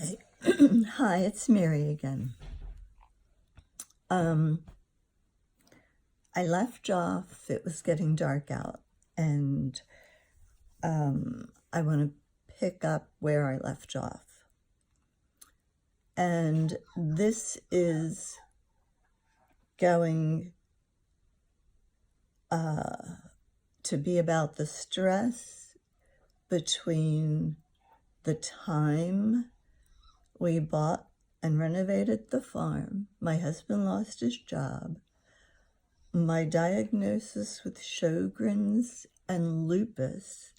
Okay. Hi, it's Mary again. I left off, it was getting dark out, and I want to pick up where I left off. And this is going to be about the stress between the time we bought and renovated the farm, my husband lost his job, my diagnosis with Sjogren's and lupus,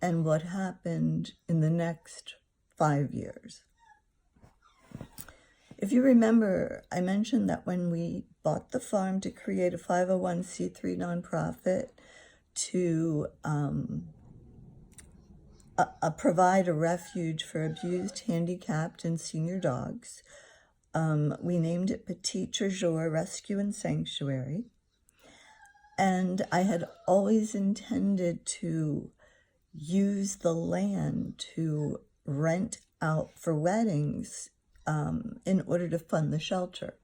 and what happened in the next 5 years. If you remember, I mentioned that when we bought the farm to create a 501c3 nonprofit to provide a refuge for abused, handicapped, and senior dogs, we named it Petit Treasure Rescue and Sanctuary. And I had always intended to use the land to rent out for weddings in order to fund the shelter.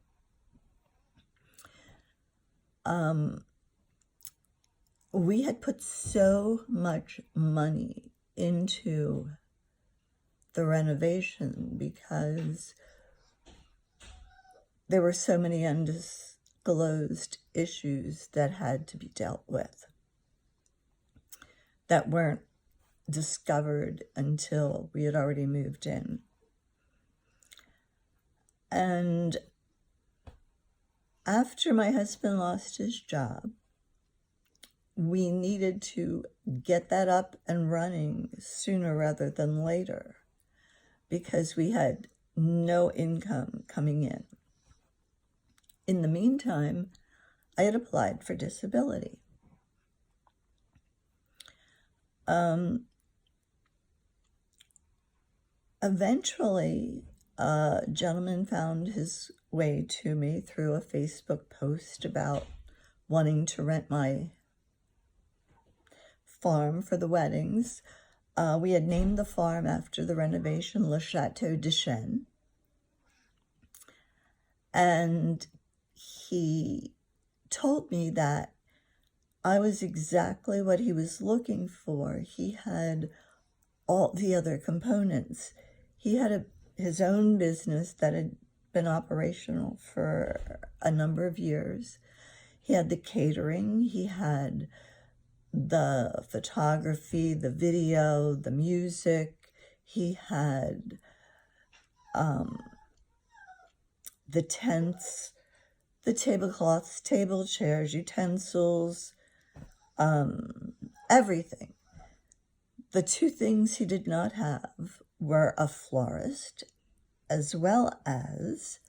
We had put so much money into the renovation because there were so many undisclosed issues that had to be dealt with that weren't discovered until we had already moved in. And after my husband lost his job, we needed to get that up and running sooner rather than later because we had no income coming in. In the meantime, I had applied for disability. Eventually, a gentleman found his way to me through a Facebook post about wanting to rent my farm for the weddings. We had named the farm after the renovation Le Chateau de Chêne. And he told me that I was exactly what he was looking for. He had all the other components. He had his own business that had been operational for a number of years. He had the catering, he had the photography, the video, the music. He had the tents, the tablecloths, table chairs, utensils, everything. The two things he did not have were a florist as well as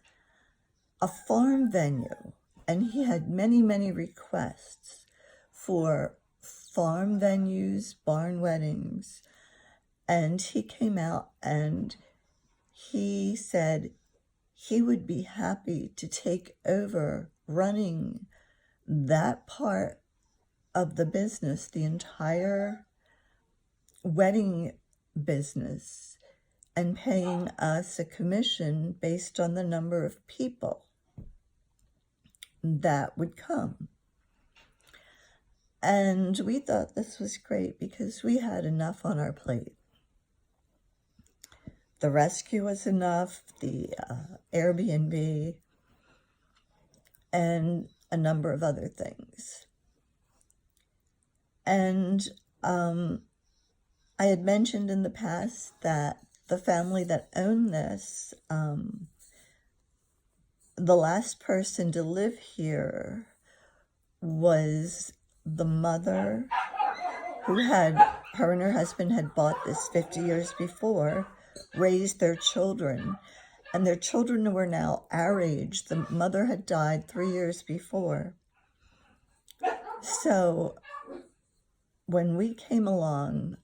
a farm venue. And he had many, many requests for farm venues, barn weddings. And he came out and he said he would be happy to take over running that part of the business, the entire wedding business, and paying us a commission based on the number of people that would come. And we thought this was great because we had enough on our plate. The rescue was enough, the Airbnb, and a number of other things. And I had mentioned in the past that the family that owned this, the last person to live here was the mother who her and her husband had bought this 50 years before, raised their children, and their children were now our age. The mother had died 3 years before. So when we came along,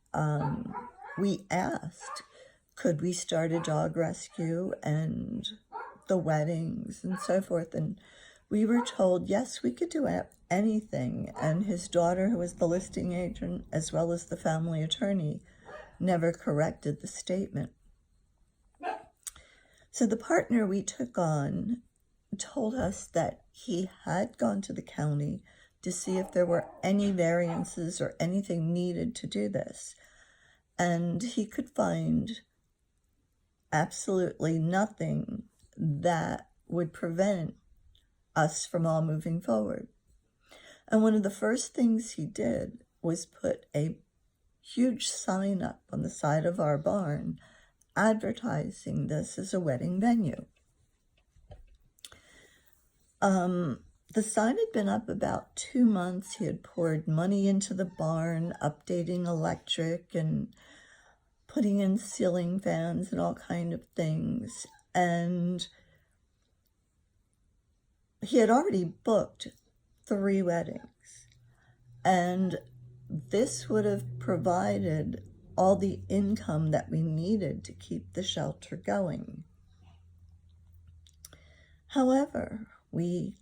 we asked, could we start a dog rescue and the weddings and so forth? And we were told, yes, we could do anything. And his daughter, who was the listing agent, as well as the family attorney, never corrected the statement. So the partner we took on told us that he had gone to the county to see if there were any variances or anything needed to do this. And he could find absolutely nothing that would prevent us from all moving forward. And one of the first things he did was put a huge sign up on the side of our barn advertising this as a wedding venue. The sign had been up about 2 months. He had poured money into the barn, updating electric and putting in ceiling fans and all kind of things. And he had already booked 3 weddings. And this would have provided all the income that we needed to keep the shelter going. However, we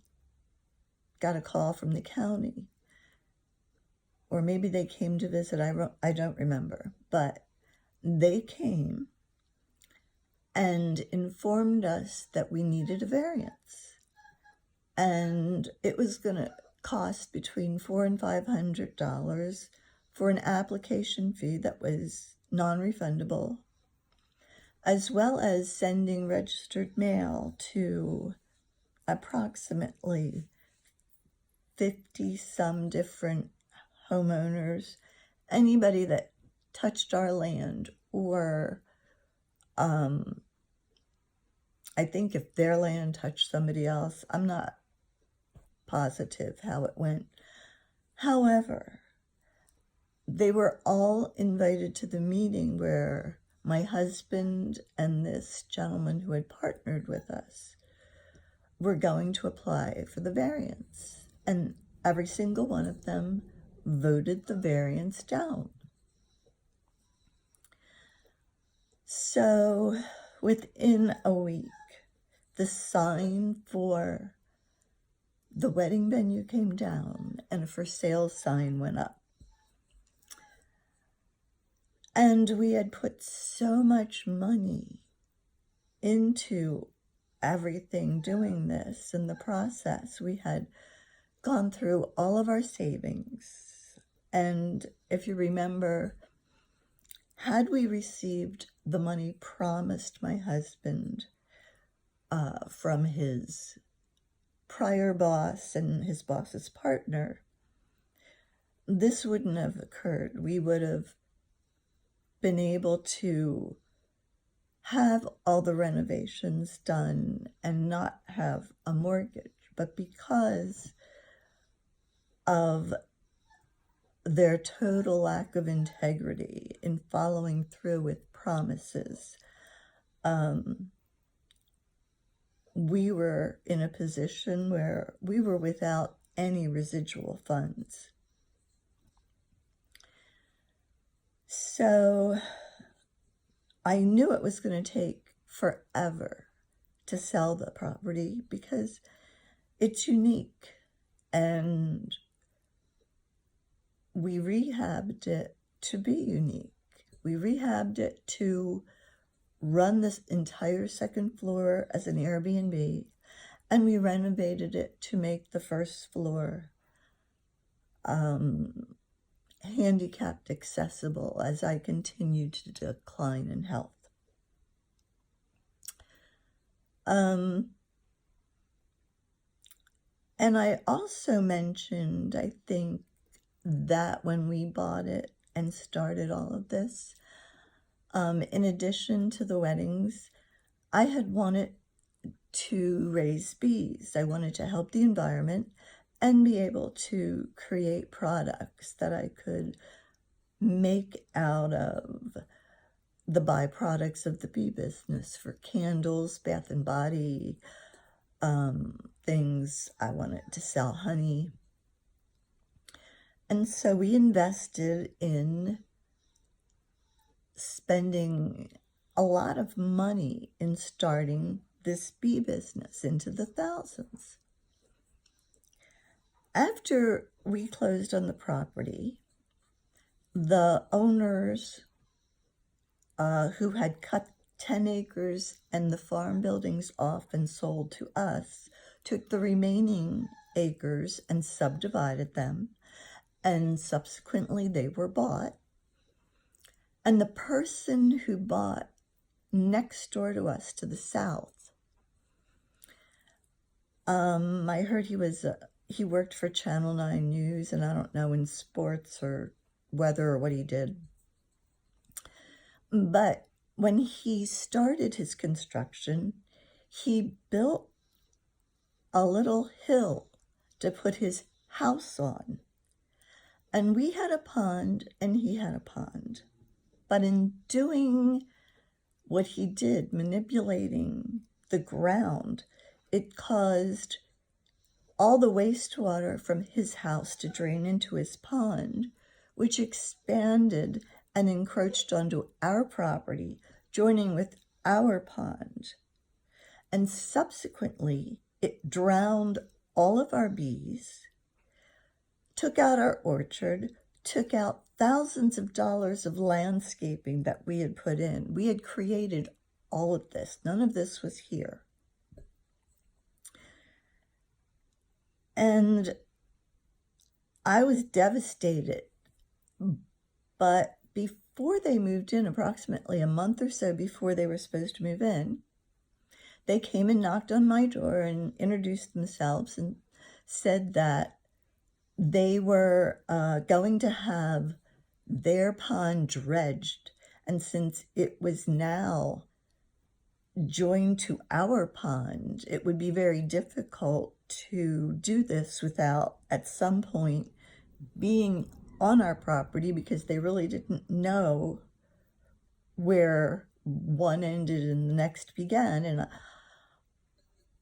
got a call from the county, or maybe they came to visit, I don't remember, but they came and informed us that we needed a variance. And it was going to cost between $400 and $500 for an application fee that was non-refundable, as well as sending registered mail to approximately 50-some different homeowners, anybody that touched our land, or I think if their land touched somebody else, I'm not positive how it went. However, they were all invited to the meeting where my husband and this gentleman who had partnered with us were going to apply for the variance. And every single one of them voted the variance down. So within a week, the sign for the wedding venue came down and a for sale sign went up. And we had put so much money into everything doing this in the process. We had gone through all of our savings. And if you remember, had we received the money promised my husband from his prior boss and his boss's partner, this wouldn't have occurred. We would have been able to have all the renovations done and not have a mortgage. But because of their total lack of integrity in following through with promises, we were in a position where we were without any residual funds. So I knew it was going to take forever to sell the property because it's unique, and we rehabbed it to be unique. We rehabbed it to run this entire second floor as an Airbnb, and we renovated it to make the first floor handicapped accessible as I continued to decline in health. And I also mentioned, I think, that when we bought it and started all of this, in addition to the weddings, I had wanted to raise bees. I wanted to help the environment and be able to create products that I could make out of the byproducts of the bee business for candles, bath and body, things. I wanted to sell honey. And so we invested in spending a lot of money in starting this bee business, into the thousands. After we closed on the property, the owners who had cut 10 acres and the farm buildings off and sold to us, took the remaining acres and subdivided them, and subsequently they were bought. And the person who bought next door to us to the south, I heard he worked for Channel 9 News, and I don't know, in sports or weather or what he did. But when he started his construction, he built a little hill to put his house on. And we had a pond and he had a pond. But in doing what he did, manipulating the ground, it caused all the wastewater from his house to drain into his pond, which expanded and encroached onto our property, joining with our pond. And subsequently, it drowned all of our bees, took out our orchard, took out thousands of dollars of landscaping that we had put in. We had created all of this. None of this was here. And I was devastated. But before they moved in, approximately a month or so before they were supposed to move in, they came and knocked on my door and introduced themselves and said that they were going to have their pond dredged. And since it was now joined to our pond, it would be very difficult to do this without at some point being on our property, because they really didn't know where one ended and the next began. And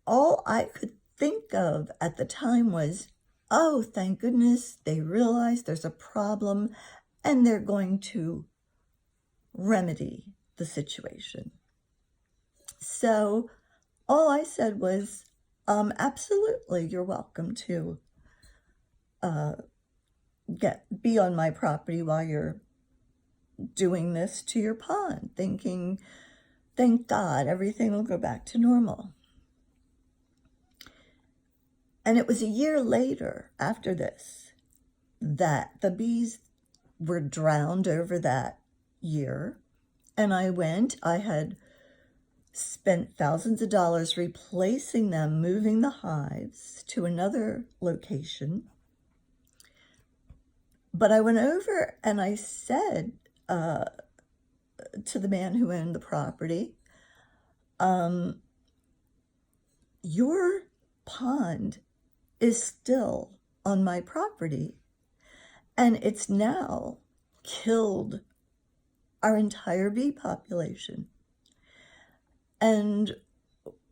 all I could think of at the time was, oh, thank goodness they realized there's a problem and they're going to remedy the situation. So all I said was, absolutely, you're welcome to be on my property while you're doing this to your pond, thinking, thank God, everything will go back to normal. And it was a year later, after this, that the bees were drowned over that year. And I had spent thousands of dollars replacing them, moving the hives to another location. But I went over and I said to the man who owned the property, your pond is still on my property, and it's now killed our entire bee population. And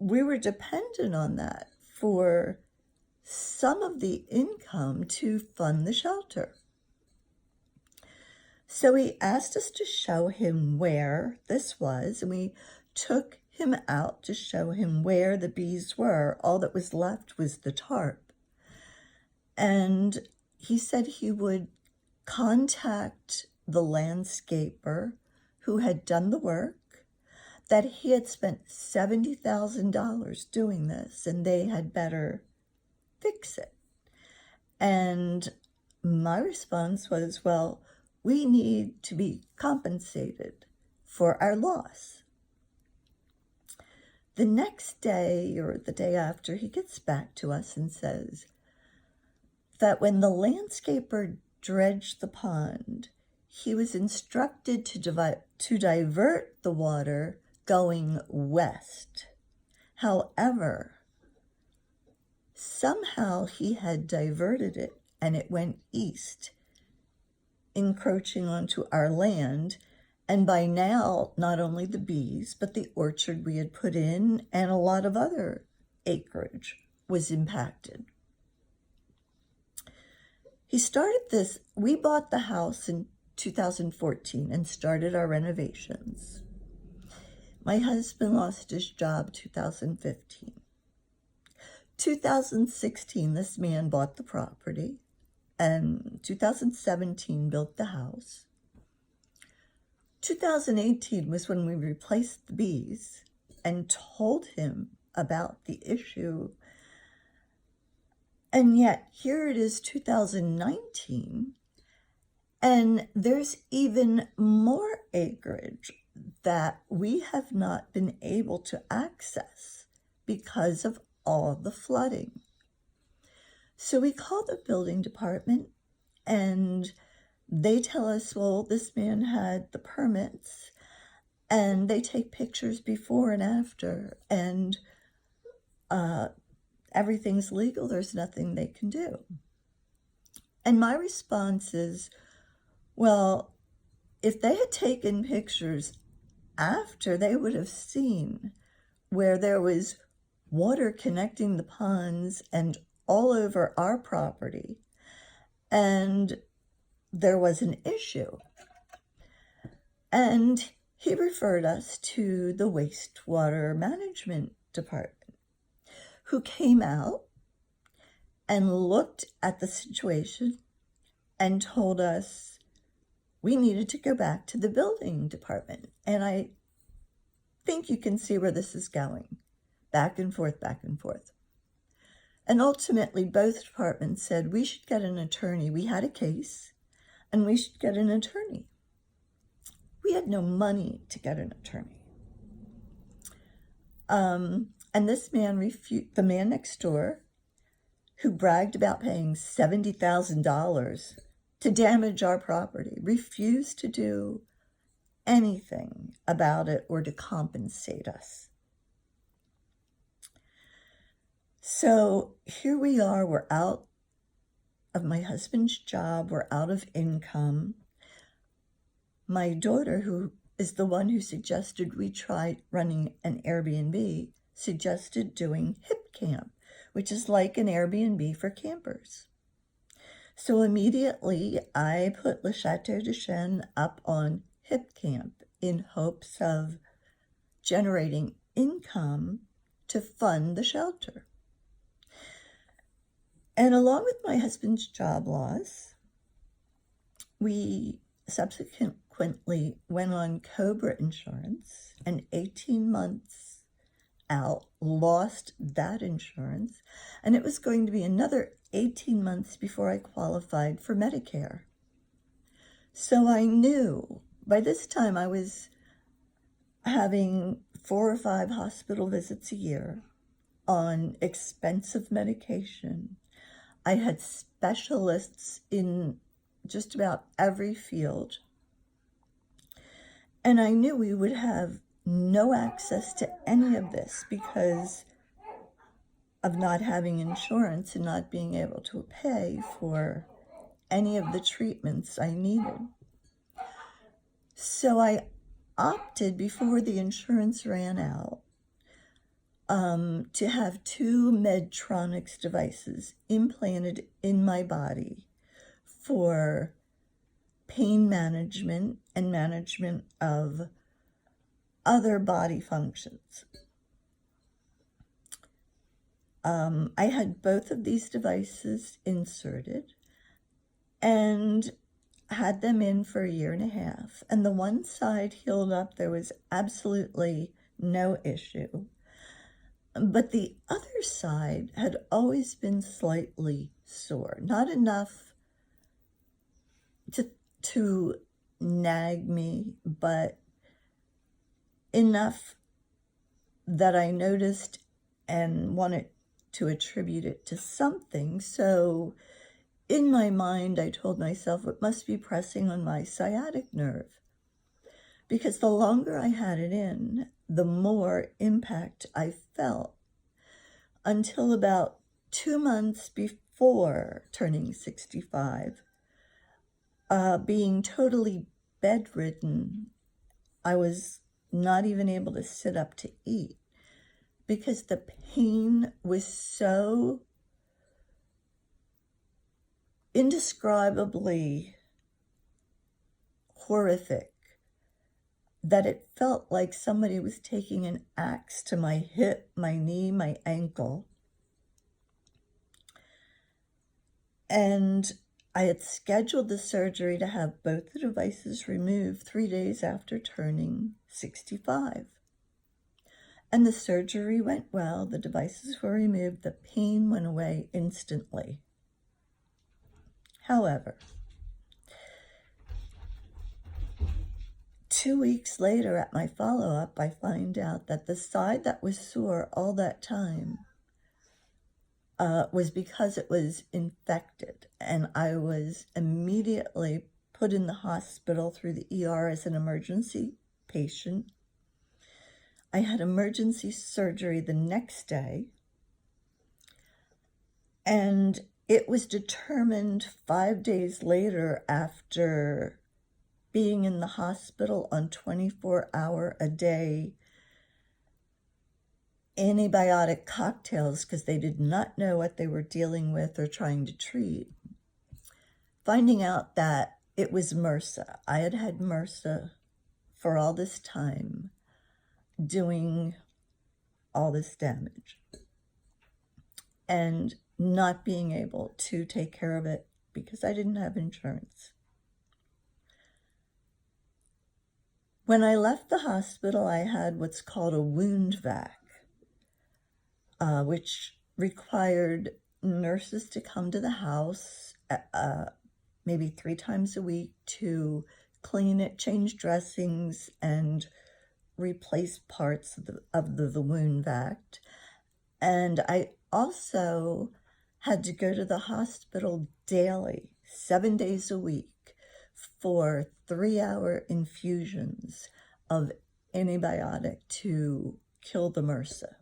we were dependent on that for some of the income to fund the shelter. So he asked us to show him where this was, and we took him out to show him where the bees were. All that was left was the tarp. And he said he would contact the landscaper who had done the work, that he had spent $70,000 doing this, and they had better fix it. And my response was, well, we need to be compensated for our loss. The next day or the day after, he gets back to us and says that when the landscaper dredged the pond, he was instructed to divert the water going west. However, somehow he had diverted it and it went east, encroaching onto our land. And by now, not only the bees, but the orchard we had put in and a lot of other acreage was impacted. He started this, we bought the house in 2014 and started our renovations. My husband lost his job 2015. 2016, this man bought the property, and 2017 built the house. 2018 was when we replaced the bees and told him about the issue. And yet here it is 2019, and there's even more acreage that we have not been able to access because of all the flooding. So we called the building department, and they tell us, well, this man had the permits, and they take pictures before and after, and everything's legal. There's nothing they can do. And my response is, well, if they had taken pictures after, they would have seen where there was water connecting the ponds and all over our property, and there was an issue. And he referred us to the wastewater management department, who came out and looked at the situation and told us we needed to go back to the building department. And I think you can see where this is going, back and forth, back and forth. And ultimately, both departments said we should get an attorney. We had a case, and we should get an attorney. We had no money to get an attorney. And this man the man next door, who bragged about paying $70,000 to damage our property, refused to do anything about it or to compensate us. So here we are, we're out of my husband's job, we're out of income. My daughter, who is the one who suggested we try running an Airbnb, suggested doing Hip Camp, which is like an Airbnb for campers. So immediately I put Le Chateau de Chêne up on Hip Camp in hopes of generating income to fund the shelter. And along with my husband's job loss, we subsequently went on COBRA insurance, and 18 months out, lost that insurance, and it was going to be another 18 months before I qualified for Medicare. So I knew by this time I was having 4 or 5 hospital visits a year on expensive medication. I had specialists in just about every field. And I knew we would have no access to any of this because of not having insurance and not being able to pay for any of the treatments I needed. So I opted, before the insurance ran out, to have 2 Medtronics devices implanted in my body for pain management and management of other body functions. I had both of these devices inserted and had them in for a year and a half. And the one side healed up. There was absolutely no issue. But the other side had always been slightly sore. Not enough to nag me, but enough that I noticed and wanted to attribute it to something. So in my mind, I told myself it must be pressing on my sciatic nerve, because the longer I had it in, the more impact I felt, until about 2 months before turning 65, being totally bedridden. I was not even able to sit up to eat because the pain was so indescribably horrific that it felt like somebody was taking an axe to my hip, my knee, my ankle. And I had scheduled the surgery to have both the devices removed 3 days after turning 65. And the surgery went well. The devices were removed. The pain went away instantly. However, 2 weeks later at my follow-up, I find out that the side that was sore all that time was because it was infected, and I was immediately put in the hospital through the ER as an emergency patient. I had emergency surgery the next day, and it was determined 5 days later, after being in the hospital on 24-hour-a-day antibiotic cocktails because they did not know what they were dealing with or trying to treat, finding out that it was MRSA. I had had MRSA for all this time, doing all this damage, and not being able to take care of it because I didn't have insurance. When I left the hospital, I had what's called a wound vac, which required nurses to come to the house maybe 3 times a week to clean it, change dressings, and replace parts of the wound vac. And I also had to go to the hospital daily, 7 days a week, for 3-hour infusions of antibiotic to kill the MRSA.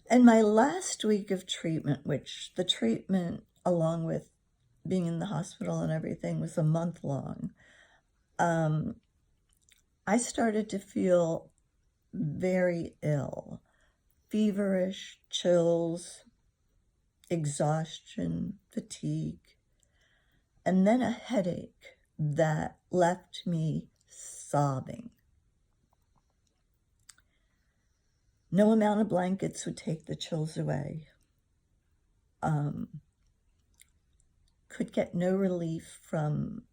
And my last week of treatment, which the treatment, along with being in the hospital and everything, was a month long, I started to feel very ill, feverish, chills, exhaustion, fatigue, and then a headache that left me sobbing. No amount of blankets would take the chills away. Could get no relief from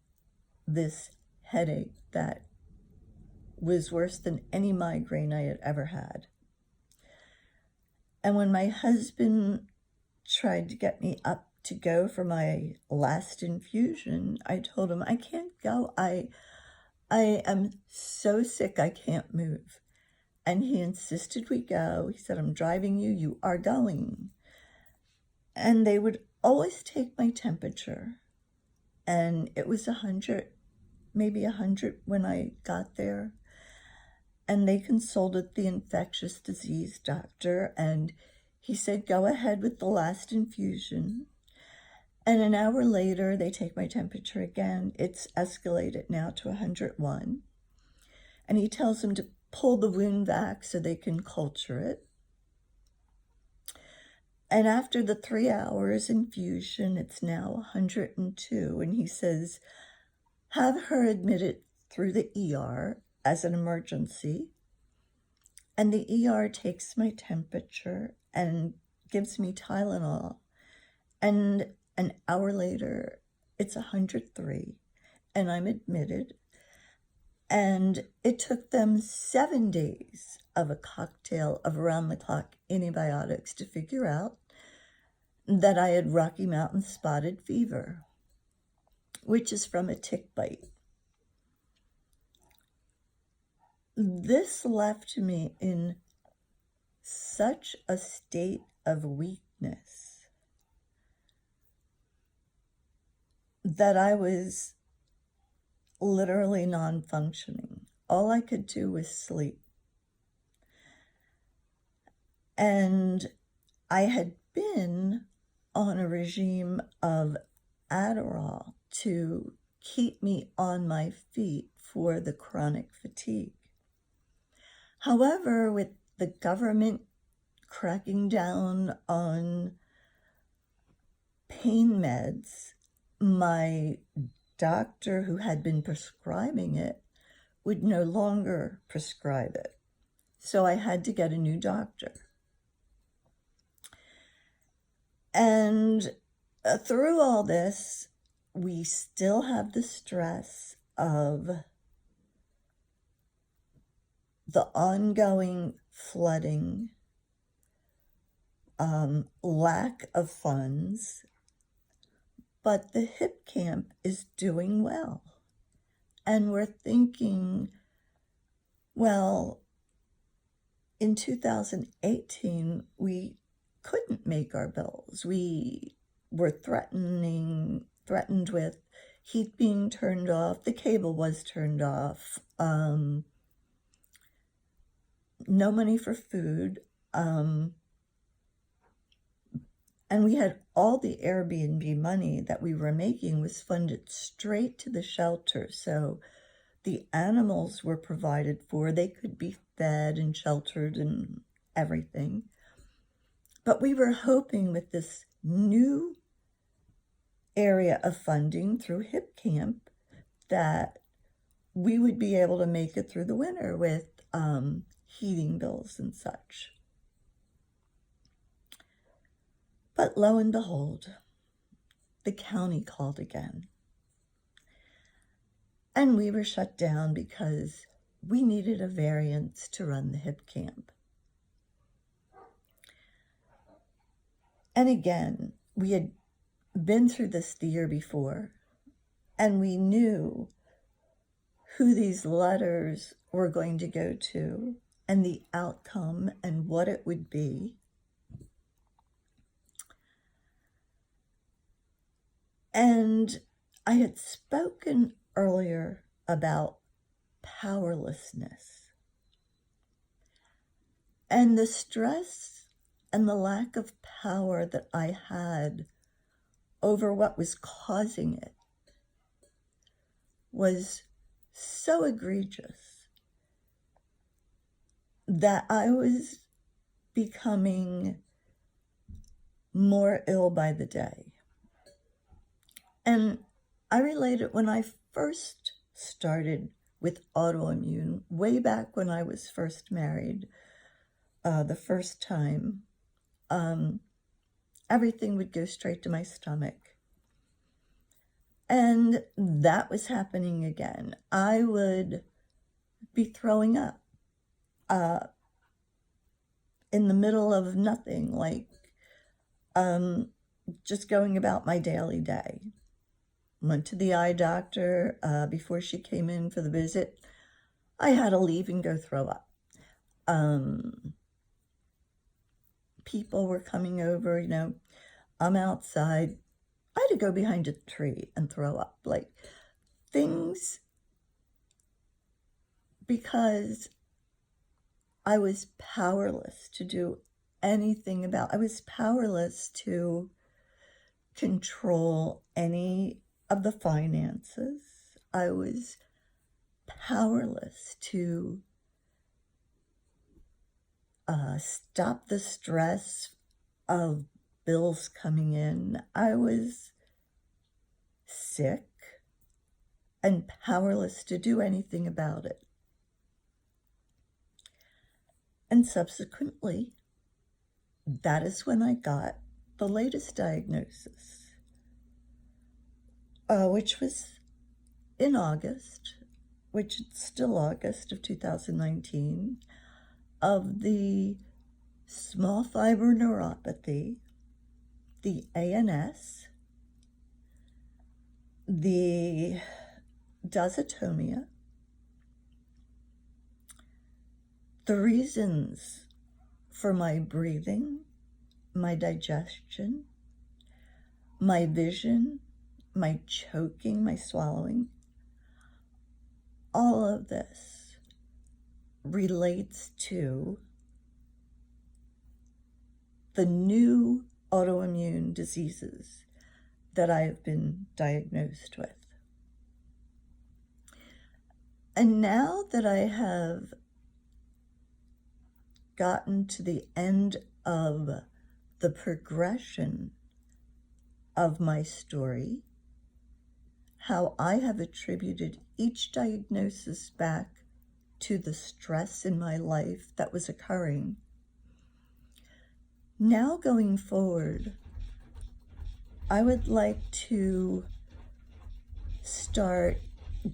this headache that was worse than any migraine I had ever had. And when my husband tried to get me up to go for my last infusion, I told him, I can't go. I am so sick, I can't move. And he insisted we go. He said, I'm driving you, you are going. And they would always take my temperature. And it was 100, maybe 100 when I got there. And they consulted the infectious disease doctor, and he said, go ahead with the last infusion. And an hour later, they take my temperature again. It's escalated now to 101. And he tells them to pull the wound vac so they can culture it. And after the 3 hours infusion, it's now 102. And he says, have her admitted through the ER as an emergency. And the ER takes my temperature and gives me Tylenol. And an hour later, it's 103. And I'm admitted. And it took them 7 days of a cocktail of around-the-clock antibiotics to figure out that I had Rocky Mountain spotted fever, which is from a tick bite. This left me in such a state of weakness that I was literally non-functioning. All I could do was sleep. And I had been on a regime of Adderall to keep me on my feet for the chronic fatigue. However, with the government cracking down on pain meds, my doctor who had been prescribing it would no longer prescribe it. So I had to get a new doctor. And through all this, we still have the stress of the ongoing flooding, lack of funds, but the hip camp is doing well. And we're thinking, well, in 2018, we couldn't make our bills. We were threatened with heat being turned off. The cable was turned off. No money for food. And we had all the Airbnb money that we were making was funded straight to the shelter. So the animals were provided for. They could be fed and sheltered and everything. But we were hoping with this new area of funding through Hip Camp that we would be able to make it through the winter with heating bills and such. But lo and behold, the county called again. And we were shut down because we needed a variance to run the Hip Camp. And again, we had been through this the year before, and we knew who these letters were going to go to and the outcome and what it would be. And I had spoken earlier about powerlessness and the stress and the lack of power that I had over what was causing it was so egregious that I was becoming more ill by the day. And I related when I first started with autoimmune, way back when I was first married, the first time, everything would go straight to my stomach. And that was happening again. I would be throwing up in the middle of nothing, like just going about my daily day. Went to the eye doctor before she came in for the visit. I had to leave and go throw up. People were coming over, I'm outside. I had to go behind a tree and throw up, like things, because I was powerless to do anything about. I was powerless to control any of the finances. I was powerless to stop the stress of bills coming in. I was sick and powerless to do anything about it. And subsequently, that is when I got the latest diagnosis, which was in August, which is still August of 2019, of the small-fiber-neuropathy, the ANS, the dysautonomia, the reasons for my breathing, my digestion, my vision, my choking, my swallowing, all of this relates to the new autoimmune diseases that I have been diagnosed with. And now that I have gotten to the end of the progression of my story, how I have attributed each diagnosis back to the stress in my life that was occurring. Now going forward, I would like to start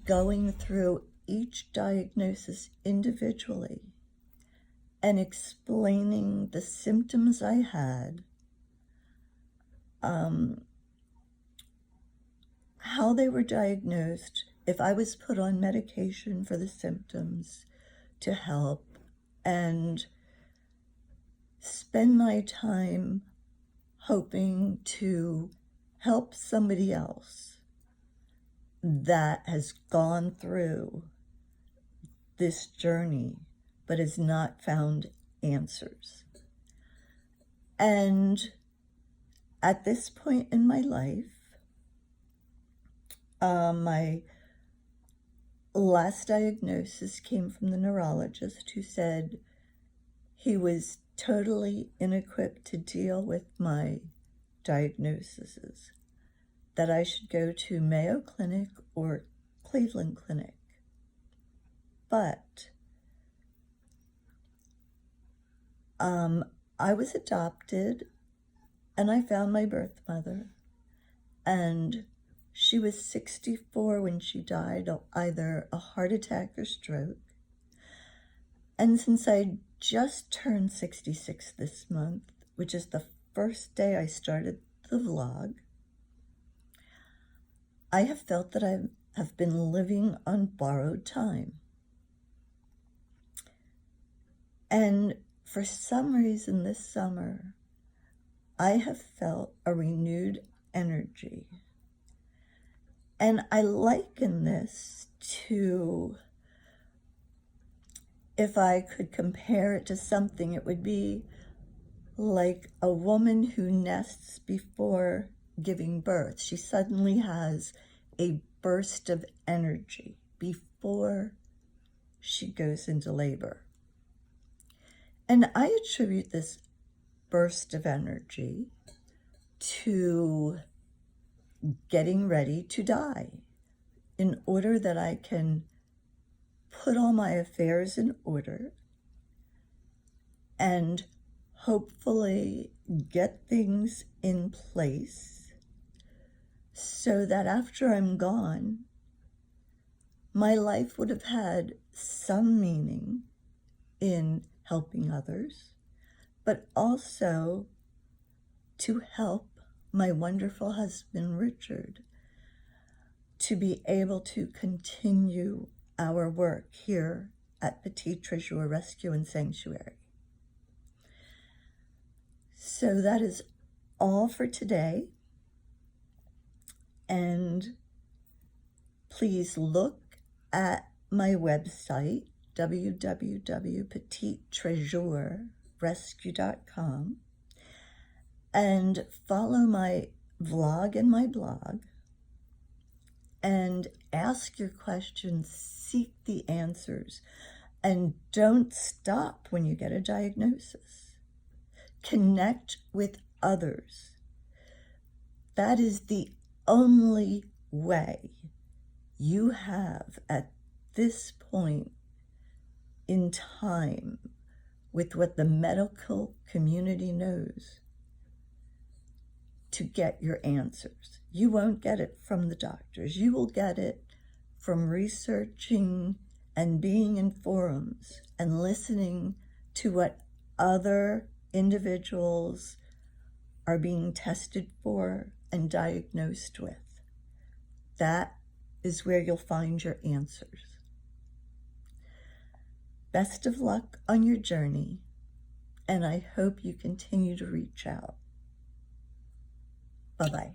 going through each diagnosis individually and explaining the symptoms I had, how they were diagnosed, if I was put on medication for the symptoms to help, and spend my time hoping to help somebody else that has gone through this journey but has not found answers. And at this point in my life, my last diagnosis came from the neurologist, who said he was totally inequipped to deal with my diagnoses, that I should go to Mayo Clinic or Cleveland Clinic. But I was adopted, and I found my birth mother, and she was 64 when she died of either a heart attack or stroke. And since I just turned 66 this month, which is the first day I started the vlog, I have felt that I have been living on borrowed time. And for some reason this summer, I have felt a renewed energy. And I liken this to, if I could compare it to something, it would be like a woman who nests before giving birth. She suddenly has a burst of energy before she goes into labor. And I attribute this burst of energy to getting ready to die, in order that I can put all my affairs in order and hopefully get things in place so that after I'm gone, my life would have had some meaning in helping others, but also to help my wonderful husband, Richard, to be able to continue our work here at Petit Treasure Rescue and Sanctuary. So that is all for today. And please look at my website, www.petittreasurerescue.com, and follow my vlog and my blog, and ask your questions, seek the answers, and don't stop when you get a diagnosis. Connect with others. That is the only way you have at this point in time, with what the medical community knows, to get your answers. You won't get it from the doctors. You will get it from researching and being in forums and listening to what other individuals are being tested for and diagnosed with. That is where you'll find your answers. Best of luck on your journey, and I hope you continue to reach out. Bye-bye.